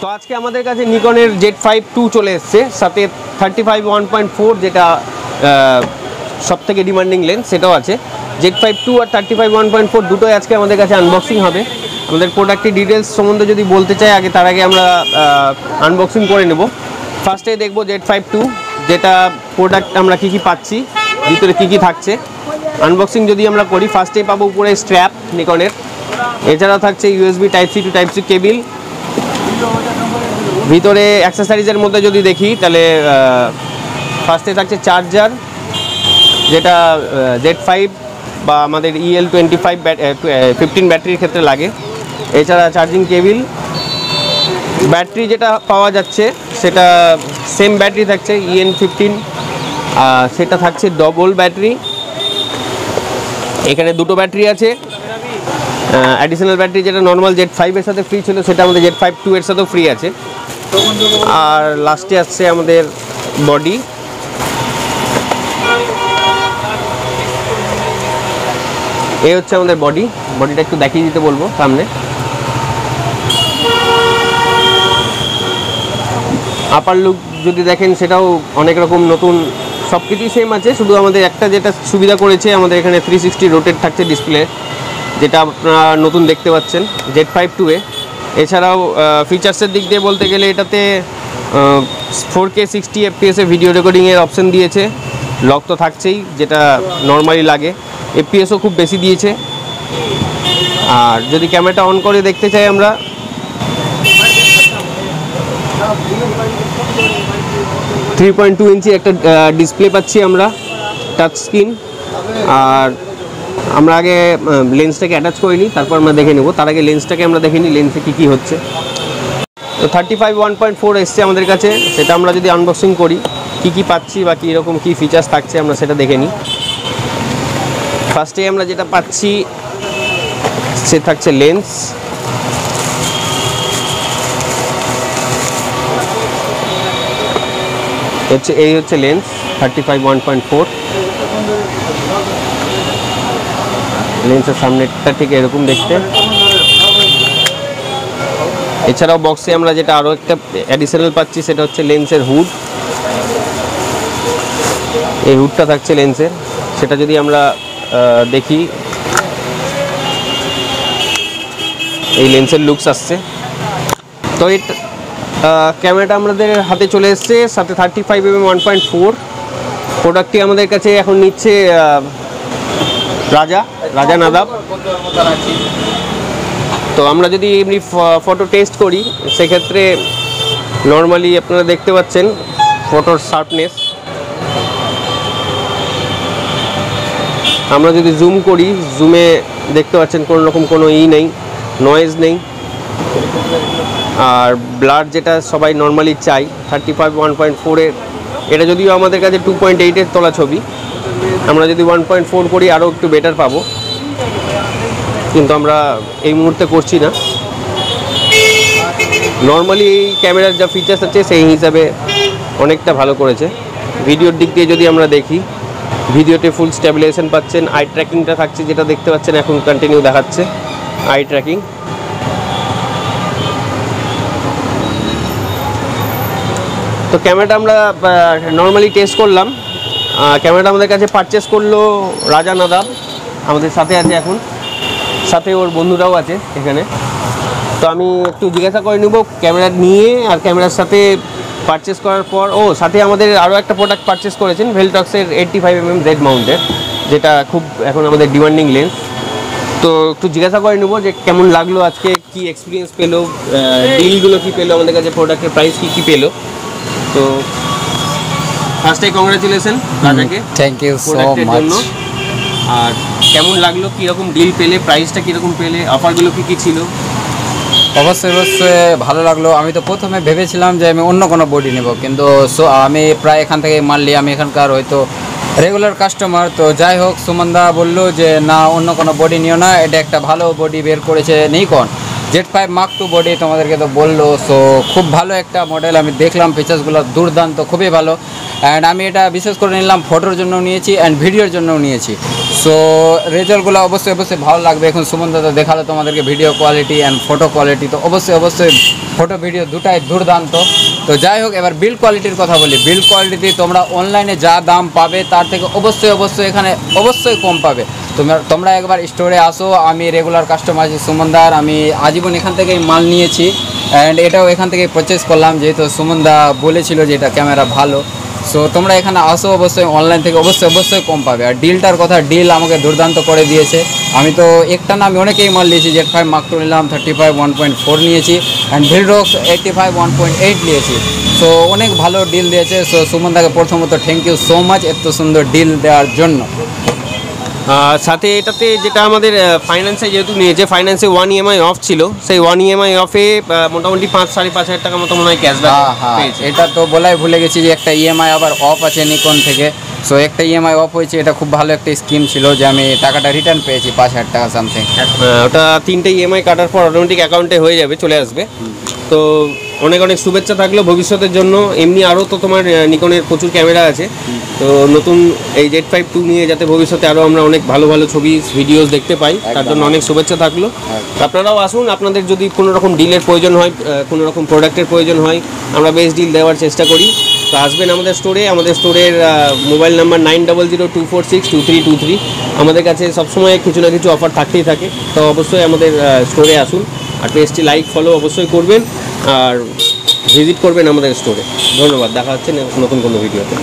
তো আজকে আমাদের কাছে নিকনের Z5 II চলে এসছে, সাথে 35 1.4 যেটা সব থেকে ডিমান্ডিং লেন্স সেটাও আছে। Z5 II আর 35 1.4 দুটোই আজকে আমাদের কাছে আনবক্সিং হবে। আমাদের প্রোডাক্টের ডিটেলস সম্বন্ধে যদি বলতে চাই আগে, তার আগে আমরা আনবক্সিং করে নেব। ফার্স্টে দেখব Z5 II, যেটা প্রোডাক্ট আমরা কী কী পাচ্ছি, ভিতরে কী কী থাকছে। আনবক্সিং যদি আমরা করি, ফার্স্টে পাবো উপরে স্ট্র্যাপ নিকনের, এছাড়াও থাকছে USB Type-C to Type-C cable. ভিতরে অ্যাক্সেসরিজের মধ্যে যদি দেখি তাহলে ফার্স্টে থাকছে চার্জার, যেটা Z5 বা আমাদের EL25 ব্যাটারির ক্ষেত্রে লাগে। এছাড়া চার্জিং কেবিল, ব্যাটারি যেটা পাওয়া যাচ্ছে সেটা সেম ব্যাটারি থাকছে EN15, সেটা থাকছে ডবল ব্যাটারি। এখানে দুটো ব্যাটারি আছে, অ্যাডিশনাল ব্যাটারি যেটা নর্মাল Z5 এর সাথে ফ্রি ছিল সেটা আমাদের Z5 II এর সাথেও ফ্রি আছে। আর লাস্টে আসছে আমাদের বডি। এই হচ্ছে আমাদের বডিটা একটু দেখিয়ে দিতে বলবো সামনে। আপার লুক যদি দেখেন সেটাও অনেক রকম নতুন, সব কিছুই সেম আছে, শুধু আমাদের একটা যেটা সুবিধা করেছে আমাদের এখানে 360 রোটেট থাকছে ডিসপ্লে, যেটা আপনারা নতুন দেখতে পাচ্ছেন Z5 II এ। এছাড়াও ফিচার্সের দিক দিয়ে বলতে গেলে এটাতে 4K 60 FPS এ ভিডিও রেকর্ডিংয়ের অপশান দিয়েছে। লক তো থাকছেই, যেটা নর্মালি লাগে। FPS-ও খুব বেশি দিয়েছে। আর যদি ক্যামেরাটা অন করে দেখতে চাই আমরা, থ্রি 3.2 ইঞ্চি একটা ডিসপ্লে পাচ্ছি আমরা, টাচ স্ক্রিন। আর আমরা আগে লেন্সটাকে অ্যাটাচ করিনি, তারপর আমরা দেখে নেব। তার আগে লেন্সটাকে আমরা দেখে নিই লেন্সে কী কী হচ্ছে। তো 35 1.4 এসছে আমাদের কাছে, সেটা আমরা যদি আনবক্সিং করি কী কী পাচ্ছি বা কীরকম কী ফিচার্স থাকছে আমরা সেটা দেখে নিই। ফার্স্টে আমরা যেটা পাচ্ছি সে থাকছে লেন্স। এই হচ্ছে লেন্স 35 1.4। লেন্সের সামনেটা ঠিক এরকম দেখতে। এছাড়াও বক্সে আমরা যেটা আরও একটা অ্যাডিশনাল পাচ্ছি সেটা হচ্ছে লেন্সের হুড। এই হুডটা থাকছে লেন্সের, সেটা যদি আমরা দেখি এই লেন্সের লুকস আসছে। তো এই ক্যামেরাটা আমাদের হাতে চলে এসছে, সাথে 35mm 1.4। প্রোডাক্টটি আমাদের কাছে এখন নিচ্ছে রাজা নাদাব। তো আমরা যদি এমনি ফটো টেস্ট করি সেক্ষেত্রে নর্মালি আপনারা দেখতে পাচ্ছেন ফটোর শার্পনেস। আমরা যদি জুম করি, জুমে দেখতে পাচ্ছেন কোনো রকম কোনো নেই, নয়েজ নেই। আর ব্লার যেটা সবাই নর্মালি চাই 35 1.4-এর, এটা যদিও আমাদের কাছে 2.8-এর তোলা ছবি, আমরা যদি 1.4 করি আরও একটু বেটার পাবো, কিন্তু আমরা এই মুহূর্তে করছি না। নর্মালি এই ক্যামেরার যা ফিচার্স আছে সেই হিসাবে অনেকটা ভালো করেছে। ভিডিওর দিক দিয়ে যদি আমরা দেখি, ভিডিওতে ফুল স্ট্যাবিলাইজেশন পাচ্ছেন। আই ট্র্যাকিংটা থাকছে, যেটা দেখতে পাচ্ছেন এখন কন্টিনিউ দেখাচ্ছে আই ট্র্যাকিং। তো ক্যামেরাটা আমরা নর্মালি টেস্ট করলাম। ক্যামেরাটা আমাদের কাছে পারচেস করলো রাজা নাদাব, আমাদের সাথে আছে এখন, সাথে ওর বন্ধুরাও আছে এখানে। তো আমি একটু জিজ্ঞাসা করে নেব ক্যামেরা নিয়ে, আর ক্যামেরার সাথে পারচেস করার পর সাথে আমাদের আরও একটা প্রোডাক্ট পারচেস করেছেন ভেলটক্সের 85mm Z মাউন্টের, যেটা খুব এখন আমাদের ডিমান্ডিং লেন্স। তো একটু জিজ্ঞাসা করে নেব যে কেমন লাগলো আজকে, কি এক্সপিরিয়েন্স পেলো, ডিলগুলো কী পেলো আমাদের কাছে, প্রোডাক্টের প্রাইস কী পেলো। তো ফার্স্টে কংগ্রাচুলেশন রাজাকে, থ্যাংক ইউ সো মাচ। আর কেমন লাগলো, কীরকম ডিল পেলে, প্রাইসটা কীরকম পেলে, অফারগুলো কী ছিল? অবশ্যই ভালো লাগলো। আমি তো প্রথমে ভেবেছিলাম যে আমি অন্য কোনো বডি নেব, কিন্তু আমি প্রায় এখান থেকে মানলি আমি এখানকার হয়তো রেগুলার কাস্টমার। তো যাই হোক, সুমনদা বললো যে না, অন্য কোনো বডি নিও না, এটা একটা ভালো বডি বের করেছে Nikon Z5 Mark II body, তোমাদেরকে তো বললো। সো খুব ভালো একটা মডেল, আমি দেখলাম ফিচার্সগুলো দুর্দান্ত, খুবই ভালো। অ্যান্ড আমি এটা বিশেষ করে নিলাম, ফটোর জন্য নিয়েছি অ্যান্ড ভিডিওর জন্যও নিয়েছি। সো রেজাল্টগুলো অবশ্যই অবশ্যই ভালো লাগবে। এখন সুমন দাদা দেখালো তোমাদেরকে video quality and photo quality, তো অবশ্যই অবশ্যই ফটো ভিডিও দুটাই দুর্দান্ত। তো যাই হোক, এবার বিল্ড কোয়ালিটির কথা বলি। বিল্ড কোয়ালিটি তোমরা অনলাইনে যা দাম পাবে তার থেকে অবশ্যই অবশ্যই এখানে অবশ্যই কম পাবে। তোমরা একবার স্টোরে আসো। আমি রেগুলার কাস্টমার আছি সুমনদার, আমি আজীবন এখান থেকেই মাল নিয়েছি অ্যান্ড এটাও এখান থেকে পারচেস করলাম, যেহেতু সুমনদা বলেছিল যে এটা ক্যামেরা ভালো। সো তোমরা এখানে আসো, অবশ্যই অনলাইন থেকে অবশ্যই অবশ্যই কম পাবে। আর ডিলটার কথা, ডিল আমাকে দুর্দান্ত করে দিয়েছে। আমি তো একটা না, আমি অনেকেই মাল নিয়েছি। Z5 Mark II নিলাম, 35 1.4 নিয়েছি অ্যান্ড ভিলরক্স 85 1.8 নিয়েছি। সো অনেক ভালো ডিল দিয়েছে। সো সুমনদাকে প্রথমত থ্যাংক ইউ সো মাচ এত সুন্দর ডিল দেওয়ার জন্য। সাথে এটাতে যেটা আমাদের ফাইন্যান্সে যেহেতু নিয়েছে, ফাইন্যান্সে 1 EMI অফ ছিল, সেই 1 EMI অফে মোটামুটি 5-5.5 টাকা মতো মনে হয় ক্যাশব্যাক পেয়েছে। এটা তো বলাই ভুলে গেছি যে একটা ইএমআই আবার অফ আছে নিকন থেকে। সো একটা ইএমআই অফ হয়েছে, এটা খুব ভালো একটা স্কিম ছিল যে আমি টাকাটা রিটার্ন পেয়েছি 5,000 টাকা সামথিং। ওটা 3টে EMI কাটার পর অটোমেটিক অ্যাকাউন্টে হয়ে যাবে, চলে আসবে। তো অনেক অনেক শুভেচ্ছা থাকলো ভবিষ্যতের জন্য। এমনি আরও তো তোমার নিকনের প্রচুর ক্যামেরা আছে, তো নতুন এই Z5 II নিয়ে যাতে ভবিষ্যতে আরও আমরা অনেক ভালো ভালো ছবি ভিডিওস দেখতে পাই, তার জন্য অনেক শুভেচ্ছা থাকলো। আপনারাও আসুন, আপনাদের যদি কোনো রকম ডিলের প্রয়োজন হয়, কোনো রকম প্রোডাক্টের প্রয়োজন হয়, আমরা বেস্ট ডিল দেওয়ার চেষ্টা করি। তো আসবেন আমাদের স্টোরে। আমাদের স্টোরের মোবাইল নাম্বার 9002462323। আমাদের কাছে সবসময় কিছু না কিছু অফার থাকতেই থাকে, তো অবশ্যই আমাদের স্টোরে আসুন। আর পেজটি লাইক ফলো অবশ্যই করবেন আর ভিজিট করবেন আমাদের স্টোরে। ধন্যবাদ, দেখা হচ্ছে নতুন কোনো ভিডিওতে।